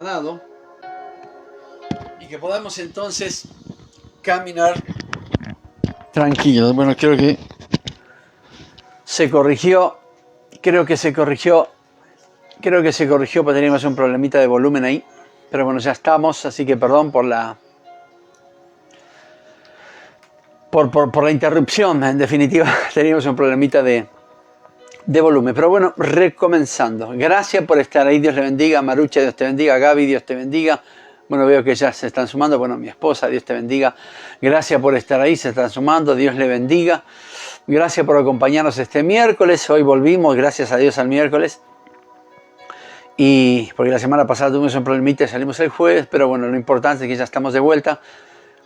dado y que podamos entonces caminar tranquilos. Bueno, creo que se corrigió, porque teníamos un problemita de volumen ahí, pero bueno, ya estamos, así que perdón por la interrupción. En definitiva, teníamos un problemita de volumen, pero bueno, recomenzando. Gracias por estar ahí, Dios le bendiga. Marucha, Dios te bendiga. Gaby, Dios te bendiga. Bueno, veo que ya se están sumando. Bueno, mi esposa, Dios te bendiga. Gracias por estar ahí, se están sumando. Dios le bendiga. Gracias por acompañarnos este miércoles. Hoy volvimos, gracias a Dios, al miércoles. Y porque la semana pasada tuvimos un problemita y salimos el jueves, pero bueno, lo importante es que ya estamos de vuelta.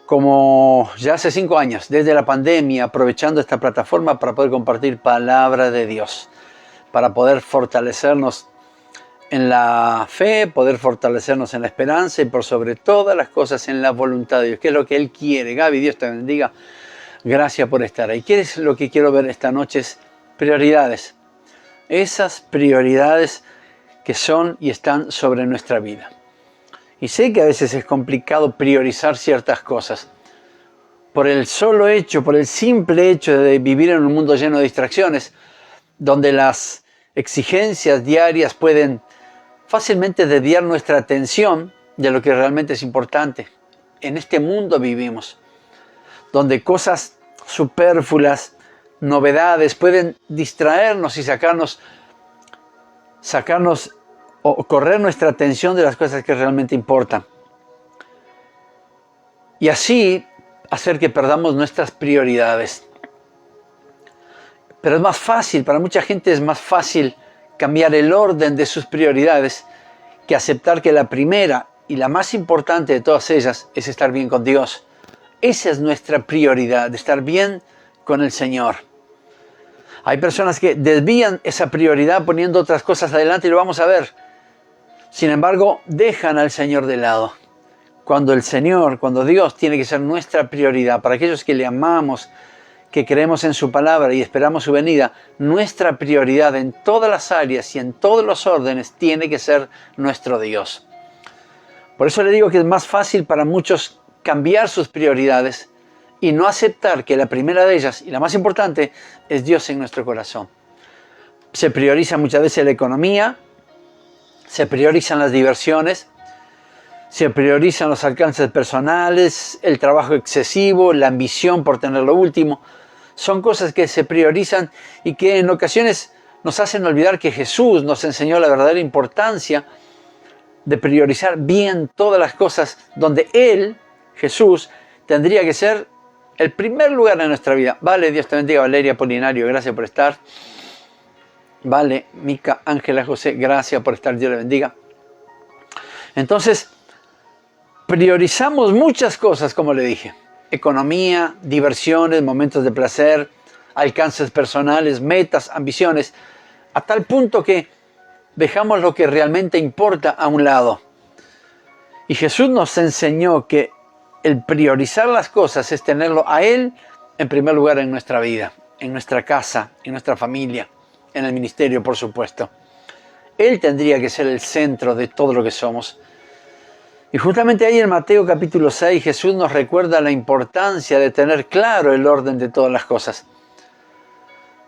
Como ya hace 5 años, desde la pandemia, aprovechando esta plataforma para poder compartir palabra de Dios, para poder fortalecernos en la fe, poder fortalecernos en la esperanza y por sobre todas las cosas en la voluntad de Dios, que es lo que Él quiere. Gaby, Dios te bendiga. Gracias por estar ahí. ¿Qué es lo que quiero ver esta noche? Es prioridades. Esas prioridades que son y están sobre nuestra vida. Y sé que a veces es complicado priorizar ciertas cosas. Por el simple hecho de vivir en un mundo lleno de distracciones, donde las exigencias diarias pueden fácilmente desviar nuestra atención de lo que realmente es importante. En este mundo vivimos, donde cosas superfluas, novedades, pueden distraernos y sacarnos o correr nuestra atención de las cosas que realmente importan. Y así hacer que perdamos nuestras prioridades. Pero es más fácil, para mucha gente es más fácil cambiar el orden de sus prioridades que aceptar que la primera y la más importante de todas ellas es estar bien con Dios. Esa es nuestra prioridad, de estar bien con el Señor. Hay personas que desvían esa prioridad poniendo otras cosas adelante y lo vamos a ver. Sin embargo, dejan al Señor de lado. Cuando Dios tiene que ser nuestra prioridad, para aquellos que le amamos, que creemos en su palabra y esperamos su venida, nuestra prioridad en todas las áreas y en todos los órdenes tiene que ser nuestro Dios. Por eso le digo que es más fácil para muchos cambiar sus prioridades y no aceptar que la primera de ellas y la más importante es Dios en nuestro corazón. Se prioriza muchas veces la economía, se priorizan las diversiones, se priorizan los alcances personales, el trabajo excesivo, la ambición por tener lo último. Son cosas que se priorizan y que en ocasiones nos hacen olvidar que Jesús nos enseñó la verdadera importancia de priorizar bien todas las cosas donde Él, Jesús, tendría que ser el primer lugar en nuestra vida. Vale, Dios te bendiga. Valeria Polinario, gracias por estar. Vale, Mica, Ángela, José, gracias por estar, Dios le bendiga. Entonces, priorizamos muchas cosas, como le dije. Economía, diversiones, momentos de placer, alcances personales, metas, ambiciones, a tal punto que dejamos lo que realmente importa a un lado. Y Jesús nos enseñó que el priorizar las cosas es tenerlo a Él en primer lugar en nuestra vida, en nuestra casa, en nuestra familia, en el ministerio, por supuesto. Él tendría que ser el centro de todo lo que somos. Y justamente ahí en Mateo capítulo 6, Jesús nos recuerda la importancia de tener claro el orden de todas las cosas.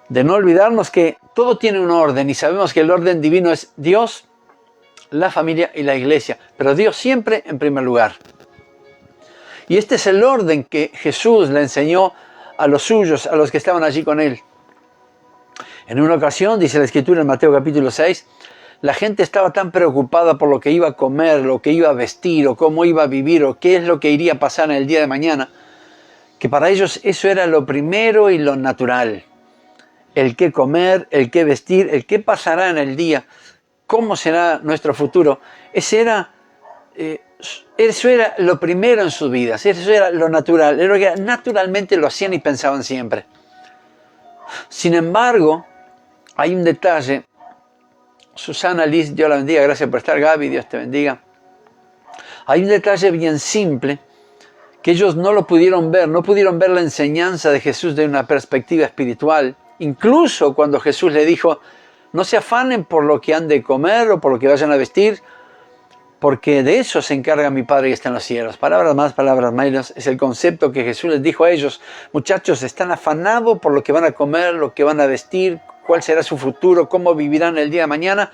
De no olvidarnos que todo tiene un orden y sabemos que el orden divino es Dios, la familia y la iglesia. Pero Dios siempre en primer lugar. Y este es el orden que Jesús le enseñó a los suyos, a los que estaban allí con Él. En una ocasión, dice la Escritura en Mateo capítulo 6, la gente estaba tan preocupada por lo que iba a comer, lo que iba a vestir, o cómo iba a vivir, o qué es lo que iría a pasar en el día de mañana, que para ellos eso era lo primero y lo natural. El qué comer, el qué vestir, el qué pasará en el día, cómo será nuestro futuro. Eso era lo primero en sus vidas, eso era lo natural, era lo que naturalmente lo hacían y pensaban siempre. Sin embargo, hay un detalle. Susana Liz, Dios la bendiga, gracias por estar. Gaby, Dios te bendiga. Hay un detalle bien simple que ellos no lo pudieron ver, no pudieron ver la enseñanza de Jesús de una perspectiva espiritual. Incluso cuando Jesús le dijo, no se afanen por lo que han de comer o por lo que vayan a vestir, porque de eso se encarga mi Padre que está en los cielos. Palabras más, palabras menos, es el concepto que Jesús les dijo a ellos. Muchachos, están afanados por lo que van a comer, lo que van a vestir, cuál será su futuro, cómo vivirán el día de mañana.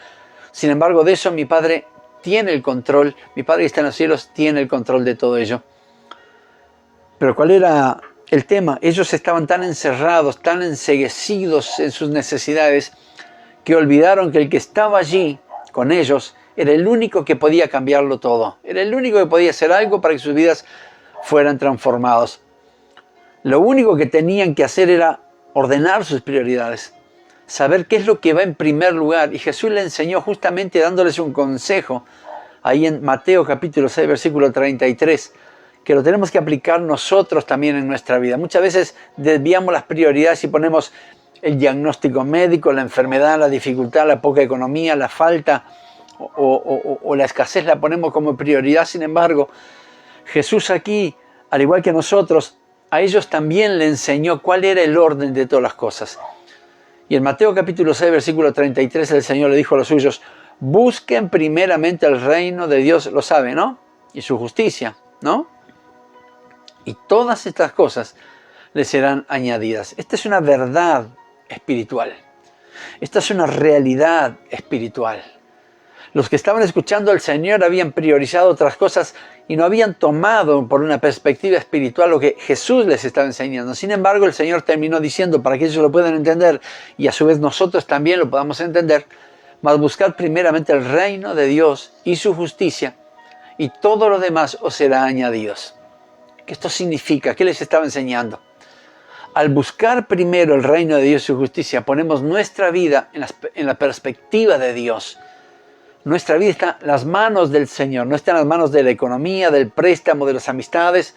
Sin embargo, de eso mi Padre tiene el control, mi Padre que está en los cielos tiene el control de todo ello. Pero ¿cuál era el tema? Ellos estaban tan encerrados, tan enceguecidos en sus necesidades, que olvidaron que el que estaba allí con ellos era el único que podía cambiarlo todo. Era el único que podía hacer algo para que sus vidas fueran transformados. Lo único que tenían que hacer era ordenar sus prioridades, saber qué es lo que va en primer lugar. Y Jesús le enseñó justamente dándoles un consejo ahí en Mateo capítulo 6, versículo 33, que lo tenemos que aplicar nosotros también en nuestra vida. Muchas veces desviamos las prioridades y ponemos el diagnóstico médico, la enfermedad, la dificultad, la poca economía, la falta o la escasez la ponemos como prioridad. Sin embargo, Jesús aquí, al igual que nosotros, a ellos también le enseñó cuál era el orden de todas las cosas. Y en Mateo capítulo 6, versículo 33, el Señor le dijo a los suyos: busquen primeramente el reino de Dios, lo sabe, ¿no? Y su justicia, ¿no? Y todas estas cosas les serán añadidas. Esta es una verdad espiritual. Esta es una realidad espiritual. Los que estaban escuchando al Señor habían priorizado otras cosas y no habían tomado por una perspectiva espiritual lo que Jesús les estaba enseñando. Sin embargo, el Señor terminó diciendo, para que ellos lo puedan entender y a su vez nosotros también lo podamos entender: mas buscad primeramente el reino de Dios y su justicia, y todo lo demás os será añadido. ¿Qué esto significa? ¿Qué les estaba enseñando? Al buscar primero el reino de Dios y su justicia, ponemos nuestra vida en la perspectiva de Dios. Nuestra vida está en las manos del Señor, no está en las manos de la economía, del préstamo, de las amistades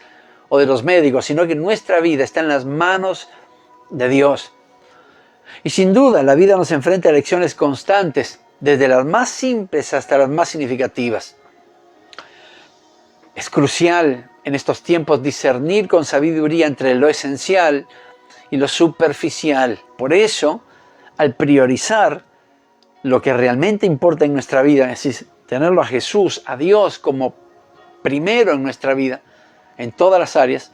o de los médicos, sino que nuestra vida está en las manos de Dios. Y sin duda la vida nos enfrenta a lecciones constantes, desde las más simples hasta las más significativas. Es crucial en estos tiempos discernir con sabiduría entre lo esencial y lo superficial. Por eso, al priorizar lo que realmente importa en nuestra vida, es decir, tenerlo a Jesús, a Dios como primero en nuestra vida, en todas las áreas,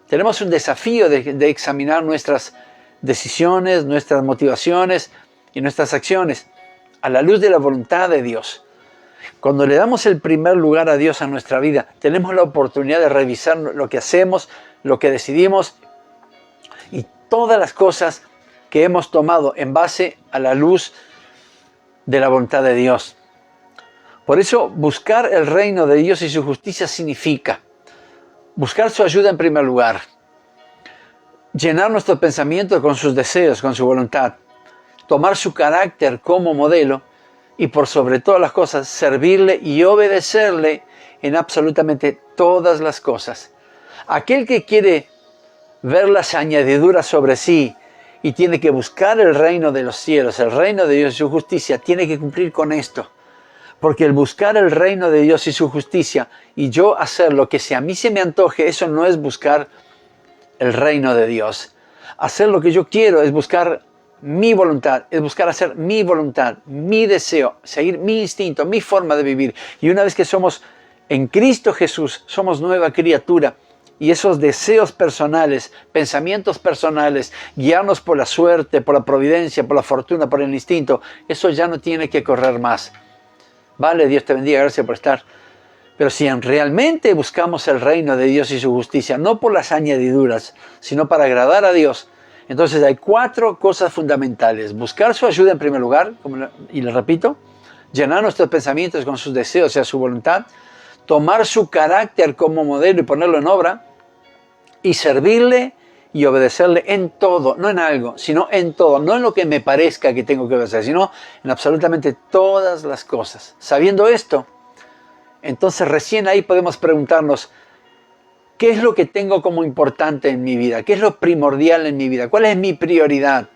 tenemos un desafío de examinar nuestras decisiones, nuestras motivaciones y nuestras acciones a la luz de la voluntad de Dios. Cuando le damos el primer lugar a Dios en nuestra vida, tenemos la oportunidad de revisar lo que hacemos, lo que decidimos y todas las cosas que hemos tomado en base a la luz de la voluntad de Dios. Por eso, buscar el reino de Dios y su justicia significa buscar su ayuda en primer lugar, llenar nuestro pensamiento con sus deseos, con su voluntad, tomar su carácter como modelo y por sobre todas las cosas servirle y obedecerle en absolutamente todas las cosas. Aquel que quiere ver las añadiduras sobre sí y tiene que buscar el reino de los cielos, el reino de Dios y su justicia, tiene que cumplir con esto. Porque el buscar el reino de Dios y su justicia y yo hacer lo que a mí se me antoje, eso no es buscar el reino de Dios. Hacer lo que yo quiero es buscar mi voluntad, es buscar hacer mi voluntad, mi deseo, seguir mi instinto, mi forma de vivir. Y una vez que somos en Cristo Jesús, somos nueva criatura. Y esos deseos personales, pensamientos personales, guiarnos por la suerte, por la providencia, por la fortuna, por el instinto, eso ya no tiene que correr más. Vale, Dios te bendiga, gracias por estar. Pero si realmente buscamos el reino de Dios y su justicia, no por las añadiduras, sino para agradar a Dios, entonces hay 4 cosas fundamentales. Buscar su ayuda en primer lugar, y le repito, llenar nuestros pensamientos con sus deseos y a su voluntad, tomar su carácter como modelo y ponerlo en obra, y servirle y obedecerle en todo, no en algo, sino en todo, no en lo que me parezca que tengo que obedecer, sino en absolutamente todas las cosas. Sabiendo esto, entonces recién ahí podemos preguntarnos, ¿qué es lo que tengo como importante en mi vida? ¿Qué es lo primordial en mi vida? ¿Cuál es mi prioridad?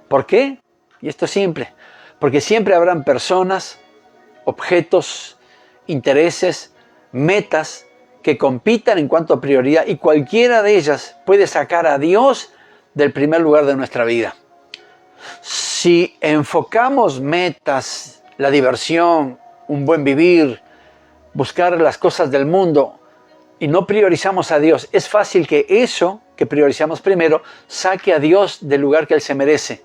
¿Por qué? Y esto es simple, porque siempre habrán personas, objetos, intereses, metas que compitan en cuanto a prioridad y cualquiera de ellas puede sacar a Dios del primer lugar de nuestra vida. Si enfocamos metas, la diversión, un buen vivir, buscar las cosas del mundo y no priorizamos a Dios, es fácil que eso que priorizamos primero saque a Dios del lugar que Él se merece,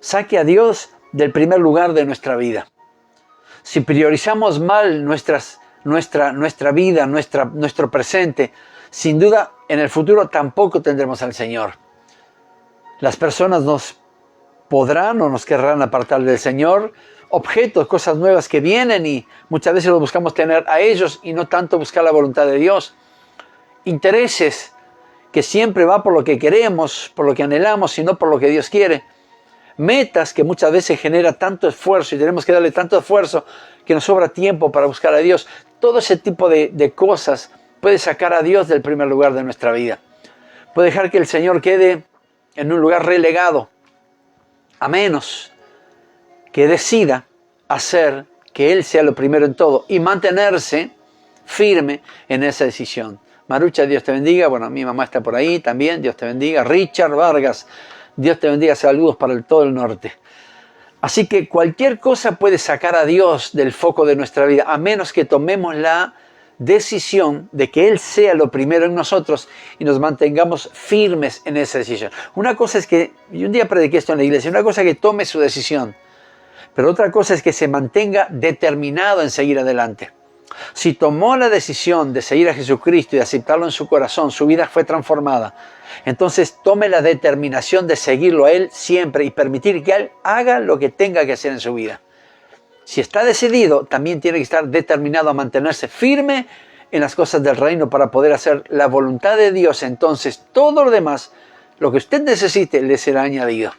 saque a Dios del primer lugar de nuestra vida. Si priorizamos mal nuestra vida, nuestro presente, sin duda en el futuro tampoco tendremos al Señor. Las personas nos podrán o nos querrán apartar del Señor, objetos, cosas nuevas que vienen y muchas veces los buscamos tener a ellos y no tanto buscar la voluntad de Dios. Intereses que siempre va por lo que queremos, por lo que anhelamos y no por lo que Dios quiere. Metas que muchas veces genera tanto esfuerzo y tenemos que darle tanto esfuerzo que nos sobra tiempo para buscar a Dios. Todo ese tipo de cosas puede sacar a Dios del primer lugar de nuestra vida. Puede dejar que el Señor quede en un lugar relegado, a menos que decida hacer que Él sea lo primero en todo y mantenerse firme en esa decisión. Marucha, Dios te bendiga. Bueno, mi mamá está por ahí también. Dios te bendiga. Richard Vargas, Dios te bendiga. Saludos para todo el norte. Así que cualquier cosa puede sacar a Dios del foco de nuestra vida, a menos que tomemos la decisión de que Él sea lo primero en nosotros y nos mantengamos firmes en esa decisión. Una cosa es que, y un día prediqué esto en la iglesia, una cosa es que tome su decisión, pero otra cosa es que se mantenga determinado en seguir adelante. Si tomó la decisión de seguir a Jesucristo y de aceptarlo en su corazón, su vida fue transformada. Entonces tome la determinación de seguirlo a Él siempre y permitir que Él haga lo que tenga que hacer en su vida. Si está decidido, también tiene que estar determinado a mantenerse firme en las cosas del reino para poder hacer la voluntad de Dios. Entonces todo lo demás, lo que usted necesite, le será añadido.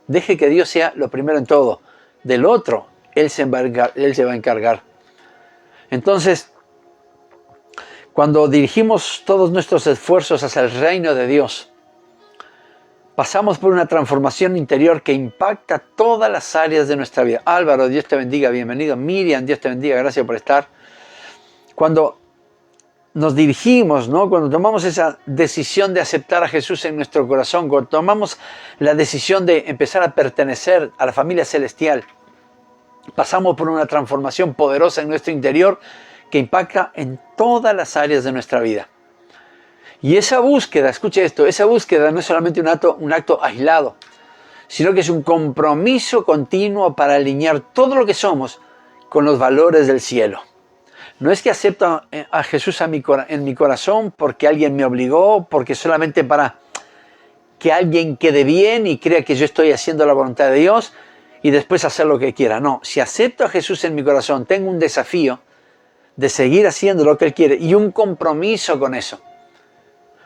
Deje que Dios sea lo primero en todo. Del otro, Él se va a encargar. Entonces, cuando dirigimos todos nuestros esfuerzos hacia el reino de Dios, pasamos por una transformación interior que impacta todas las áreas de nuestra vida. Álvaro, Dios te bendiga, bienvenido. Miriam, Dios te bendiga, gracias por estar. Cuando nos dirigimos, ¿no? Cuando tomamos esa decisión de aceptar a Jesús en nuestro corazón, cuando tomamos la decisión de empezar a pertenecer a la familia celestial, pasamos por una transformación poderosa en nuestro interior que impacta en todas las áreas de nuestra vida. Y esa búsqueda, escuche esto, esa búsqueda no es solamente un acto aislado, sino que es un compromiso continuo para alinear todo lo que somos con los valores del cielo. No es que acepto a Jesús en mi corazón porque alguien me obligó, porque solamente para que alguien quede bien y crea que yo estoy haciendo la voluntad de Dios y después hacer lo que quiera. No, si acepto a Jesús en mi corazón, tengo un desafío de seguir haciendo lo que Él quiere y un compromiso con eso.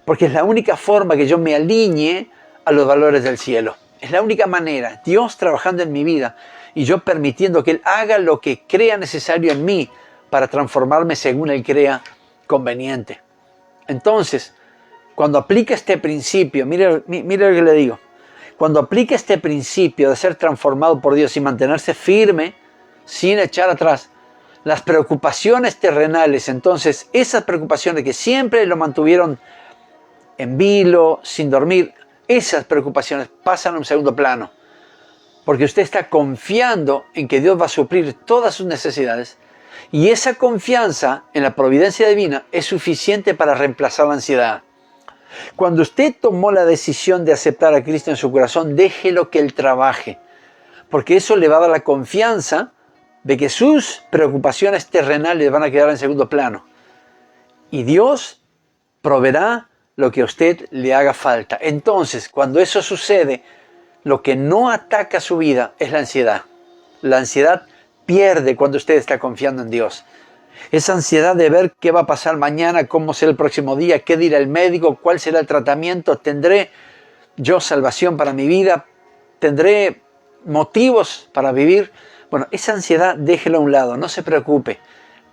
Porque es la única forma que yo me alinee a los valores del cielo. Es la única manera, Dios trabajando en mi vida y yo permitiendo que Él haga lo que crea necesario en mí para transformarme según Él crea conveniente. Entonces, cuando aplica este principio, mire lo que le digo, cuando aplica este principio de ser transformado por Dios y mantenerse firme, sin echar atrás, las preocupaciones terrenales, entonces esas preocupaciones que siempre lo mantuvieron en vilo, sin dormir, esas preocupaciones pasan a un segundo plano. Porque usted está confiando en que Dios va a suplir todas sus necesidades y esa confianza en la providencia divina es suficiente para reemplazar la ansiedad. Cuando usted tomó la decisión de aceptar a Cristo en su corazón, déjelo que Él trabaje, porque eso le va a dar la confianza de que sus preocupaciones terrenales van a quedar en segundo plano. Y Dios proveerá lo que a usted le haga falta. Entonces, cuando eso sucede, lo que no ataca su vida es la ansiedad. La ansiedad pierde cuando usted está confiando en Dios. Esa ansiedad de ver qué va a pasar mañana, cómo será el próximo día, qué dirá el médico, cuál será el tratamiento, tendré yo salvación para mi vida, tendré motivos para vivir. Bueno, esa ansiedad déjela a un lado, no se preocupe.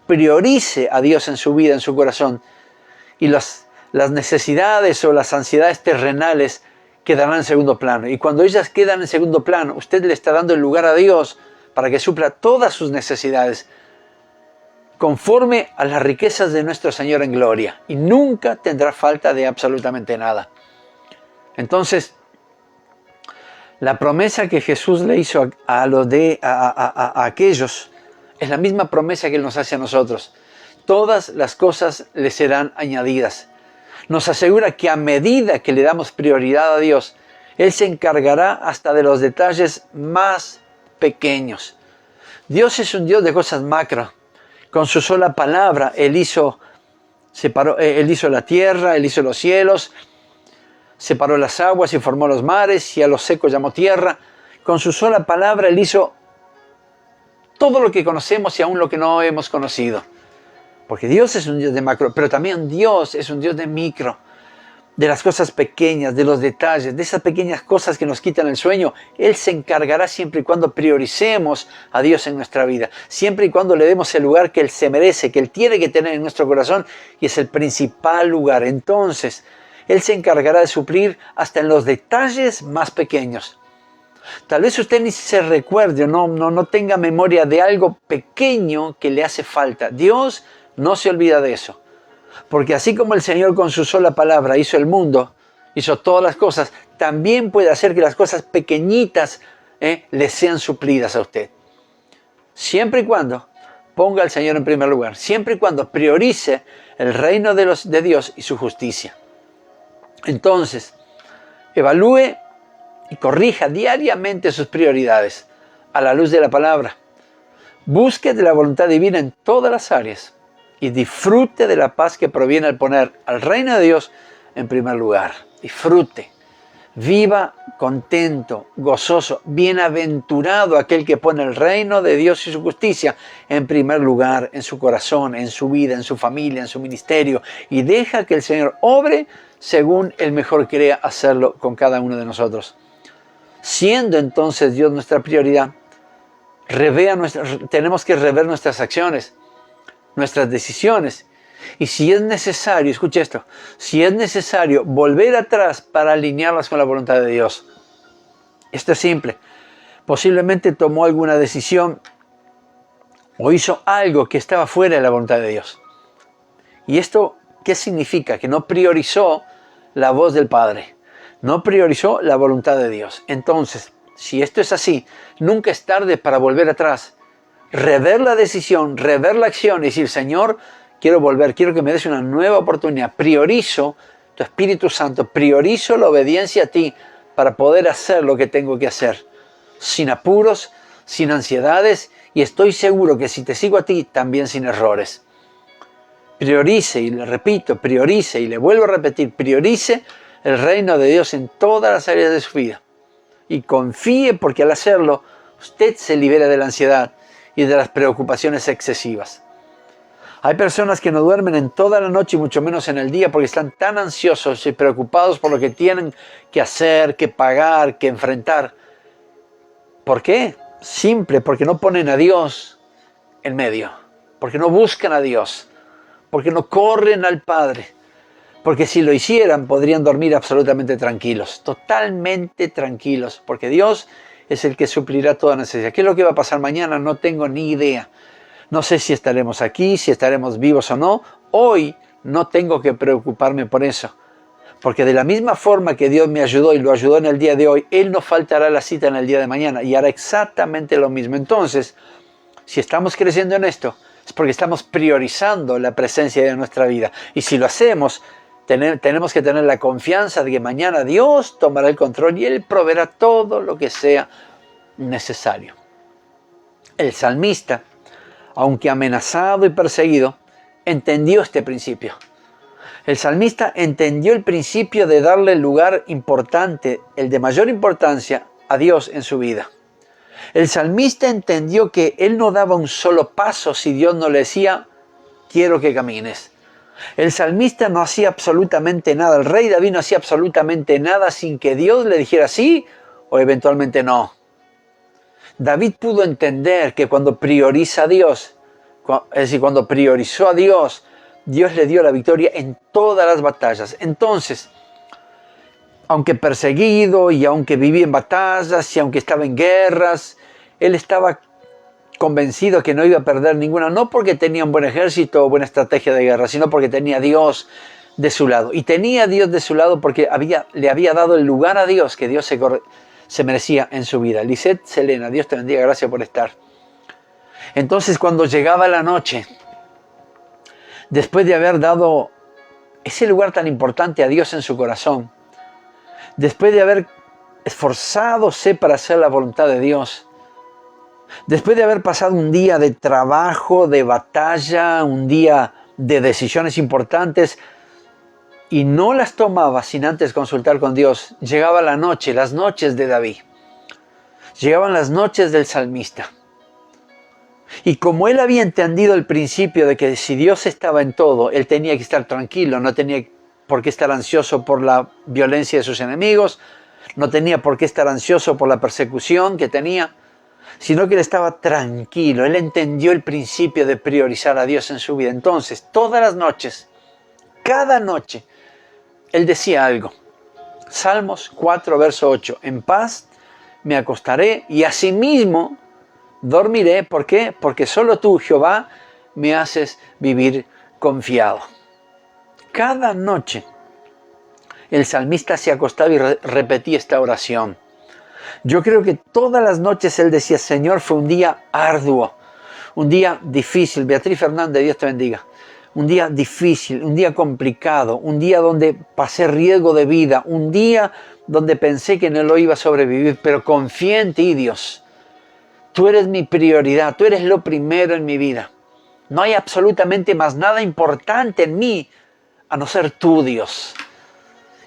Priorice a Dios en su vida, en su corazón. Y las necesidades o las ansiedades terrenales quedarán en segundo plano. Y cuando ellas quedan en segundo plano, usted le está dando el lugar a Dios para que supla todas sus necesidades conforme a las riquezas de nuestro Señor en gloria. Y nunca tendrá falta de absolutamente nada. Entonces, la promesa que Jesús le hizo a aquellos es la misma promesa que Él nos hace a nosotros. todas las cosas le serán añadidas. Nos asegura que a medida que le damos prioridad a Dios, Él se encargará hasta de los detalles más pequeños. Dios es un Dios de cosas macro. Con su sola palabra, Él hizo la tierra, Él hizo los cielos, separó las aguas y formó los mares, y a los secos llamó tierra. Con su sola palabra, Él hizo todo lo que conocemos y aún lo que no hemos conocido. Porque Dios es un Dios de macro, pero también Dios es un Dios de micro, de las cosas pequeñas, de los detalles, de esas pequeñas cosas que nos quitan el sueño. Él se encargará siempre y cuando prioricemos a Dios en nuestra vida, siempre y cuando le demos el lugar que Él se merece, que Él tiene que tener en nuestro corazón, y es el principal lugar. Entonces, Él se encargará de suplir hasta en los detalles más pequeños. Tal vez usted ni se recuerde o no tenga memoria de algo pequeño que le hace falta. Dios no se olvida de eso. Porque así como el Señor con su sola palabra hizo el mundo, hizo todas las cosas, también puede hacer que las cosas pequeñitas le sean suplidas a usted. Siempre y cuando ponga al Señor en primer lugar. Siempre y cuando priorice el reino de Dios y su justicia. Entonces, evalúe y corrija diariamente sus prioridades a la luz de la palabra. Busque de la voluntad divina en todas las áreas y disfrute de la paz que proviene al poner al reino de Dios en primer lugar. Disfrute, viva contento, gozoso, bienaventurado aquel que pone el reino de Dios y su justicia en primer lugar en su corazón, en su vida, en su familia, en su ministerio, y deja que el Señor obre según Él mejor crea hacerlo con cada uno de nosotros. Siendo entonces Dios nuestra prioridad, tenemos que rever nuestras acciones, nuestras decisiones, y si es necesario, escuche esto, si es necesario volver atrás para alinearlas con la voluntad de Dios. Esto es simple. Posiblemente tomó alguna decisión o hizo algo que estaba fuera de la voluntad de Dios. ¿Y esto qué significa? Que no priorizó la voz del Padre, no priorizó la voluntad de Dios. Entonces, si esto es así, nunca es tarde para volver atrás, rever la decisión, rever la acción y decir: Señor, quiero volver, quiero que me des una nueva oportunidad. Priorizo tu Espíritu Santo, priorizo la obediencia a ti para poder hacer lo que tengo que hacer, sin apuros, sin ansiedades, y estoy seguro que si te sigo a ti, también sin errores. Priorice, y le repito, priorice, y le vuelvo a repetir, priorice el reino de Dios en todas las áreas de su vida. Y confíe, porque al hacerlo, usted se libera de la ansiedad y de las preocupaciones excesivas. Hay personas que no duermen en toda la noche y mucho menos en el día porque están tan ansiosos y preocupados por lo que tienen que hacer, que pagar, que enfrentar. ¿Por qué? Simple, porque no ponen a Dios en medio, porque no buscan a Dios, porque no corren al Padre, porque si lo hicieran podrían dormir absolutamente tranquilos, totalmente tranquilos, porque Dios es el que suplirá toda necesidad. ¿Qué es lo que va a pasar mañana? No tengo ni idea. No sé si estaremos aquí, si estaremos vivos o no. Hoy no tengo que preocuparme por eso, porque de la misma forma que Dios me ayudó y lo ayudó en el día de hoy, Él no faltará la cita en el día de mañana y hará exactamente lo mismo. Entonces, si estamos creciendo en esto, es porque estamos priorizando la presencia de nuestra vida. Y si lo hacemos, tenemos que tener la confianza de que mañana Dios tomará el control y Él proveerá todo lo que sea necesario. El salmista, aunque amenazado y perseguido, entendió este principio. El salmista entendió el principio de darle el lugar importante, el de mayor importancia, a Dios en su vida. El salmista entendió que él no daba un solo paso si Dios no le decía: quiero que camines. El salmista no hacía absolutamente nada, el rey David no hacía absolutamente nada sin que Dios le dijera sí o eventualmente no. David pudo entender que cuando prioriza a Dios, es decir, cuando priorizó a Dios, Dios le dio la victoria en todas las batallas. Entonces, aunque perseguido y aunque vivía en batallas y aunque estaba en guerras, él estaba convencido que no iba a perder ninguna, no porque tenía un buen ejército o buena estrategia de guerra, sino porque tenía a Dios de su lado. Y tenía a Dios de su lado porque le había dado el lugar a Dios que Dios se merecía en su vida. Lisette Selena, Dios te bendiga, gracias por estar. Entonces, cuando llegaba la noche, después de haber dado ese lugar tan importante a Dios en su corazón, después de haber esforzadose para hacer la voluntad de Dios, después de haber pasado un día de trabajo, de batalla, un día de decisiones importantes, y no las tomaba sin antes consultar con Dios, llegaba la noche, las noches de David. Llegaban las noches del salmista. Y como él había entendido el principio de que si Dios estaba en todo, él tenía que estar tranquilo, no tenía por qué estar ansioso por la violencia de sus enemigos, no tenía por qué estar ansioso por la persecución que tenía, sino que él estaba tranquilo. Él entendió el principio de priorizar a Dios en su vida. Entonces, todas las noches, cada noche, él decía algo. Salmos 4, verso 8. En paz me acostaré y asimismo dormiré. ¿Por qué? Porque solo tú, Jehová, me haces vivir confiado. Cada noche el salmista se acostaba y repetía esta oración. Yo creo que todas las noches él decía, Señor, fue un día arduo, un día difícil. Beatriz Fernández, Dios te bendiga. Un día difícil, un día complicado, un día donde pasé riesgo de vida, un día donde pensé que no lo iba a sobrevivir, pero confié en ti, Dios. Tú eres mi prioridad, tú eres lo primero en mi vida. No hay absolutamente más nada importante en mí a no ser tú, Dios.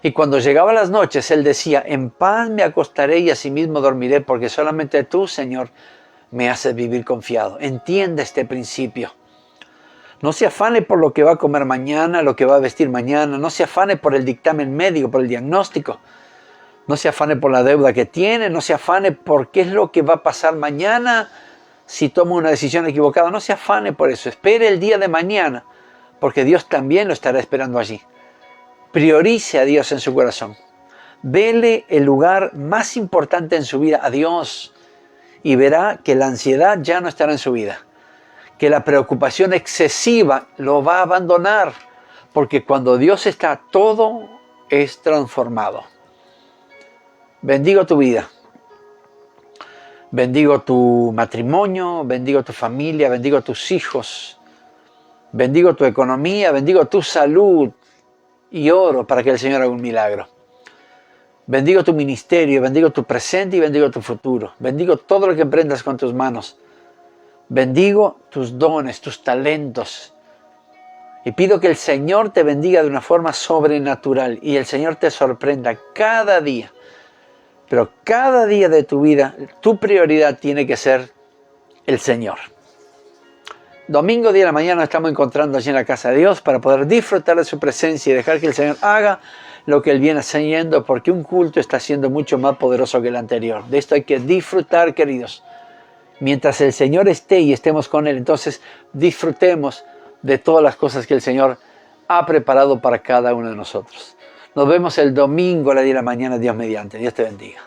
Y cuando llegaba las noches, él decía, en paz me acostaré y asimismo dormiré, porque solamente tú, Señor, me haces vivir confiado. Entiende este principio. No se afane por lo que va a comer mañana, lo que va a vestir mañana. No se afane por el dictamen médico, por el diagnóstico. No se afane por la deuda que tiene. No se afane por qué es lo que va a pasar mañana si toma una decisión equivocada. No se afane por eso. Espere el día de mañana, porque Dios también lo estará esperando allí. Priorice a Dios en su corazón. Dele el lugar más importante en su vida a Dios y verá que la ansiedad ya no estará en su vida. Que la preocupación excesiva lo va a abandonar, porque cuando Dios está, todo es transformado. Bendigo tu vida, bendigo tu matrimonio, bendigo tu familia, bendigo tus hijos, bendigo tu economía, bendigo tu salud y oro para que el Señor haga un milagro. Bendigo tu ministerio, bendigo tu presente y bendigo tu futuro. Bendigo todo lo que emprendas con tus manos. Bendigo tus dones, tus talentos. Y pido que el Señor te bendiga de una forma sobrenatural y el Señor te sorprenda cada día. Pero cada día de tu vida, tu prioridad tiene que ser el Señor. Domingo, día de la mañana, nos estamos encontrando allí en la casa de Dios para poder disfrutar de su presencia y dejar que el Señor haga lo que Él viene haciendo, porque un culto está siendo mucho más poderoso que el anterior. De esto hay que disfrutar, queridos. Mientras el Señor esté y estemos con Él, entonces disfrutemos de todas las cosas que el Señor ha preparado para cada uno de nosotros. Nos vemos el domingo a la 10 de la mañana, Dios mediante. Dios te bendiga.